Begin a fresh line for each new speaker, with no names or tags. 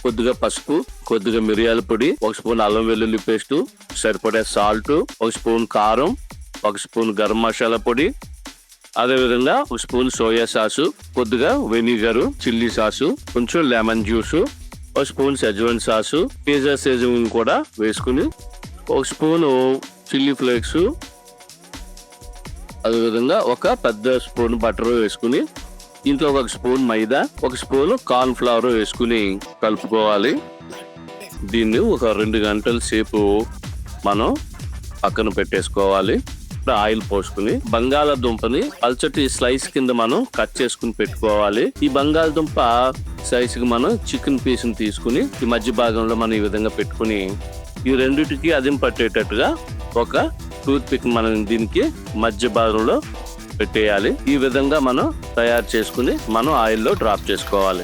కొద్దిగా పసుపు, కొద్దిగా మిరియాల పొడి, 1 స్పూన్ అల్లం వెల్లుల్లి పేస్ట్, సరిపడే సాల్ట్, 1 స్పూన్ కారం, 1 స్పూన్ గరం మసాలా పొడి, అదే విధంగా 1 స్పూన్ సోయా సాసు, కొద్దిగా వెనిగరు, చిల్లీ సాసు, కొంచెం lemon juice, 1 spoon Schezwan sauce, pizza seasoning కూడా వేసుకుని 1 స్పూన్ చిల్లీ ఫ్లేక్స్, అదేవిధంగా ఒక పెద్ద స్పూన్ బటర్ వేసుకుని ఇంట్లో 1 స్పూన్ మైదా, 1 స్పూన్ కార్న్ ఫ్లవర్ వేసుకుని కలుపుకోవాలి. దీన్ని ఒక 2 గంటల సేపు మనం పక్కన పెట్టేసుకోవాలి. ఇప్పుడు ఆయిల్ పోసుకుని బంగాళాదుంపని పల్చటి స్లైస్ కింద మనం కట్ చేసుకుని పెట్టుకోవాలి. ఈ బంగాళదుంప సైజ్ కి మనం చికెన్ పీస్ ని తీసుకుని ఈ మధ్య భాగంలో మనం ఈ విధంగా పెట్టుకుని ఈ రెండిటికి అదిం పట్టేటట్టుగా ఒక టూత్ పిక్ మనం దీనికి మధ్య భాగంలో పెట్టేయాలి. ఈ విధంగా మనం తయారు చేసుకుని మనం ఆయిల్లో డ్రాప్ చేసుకోవాలి.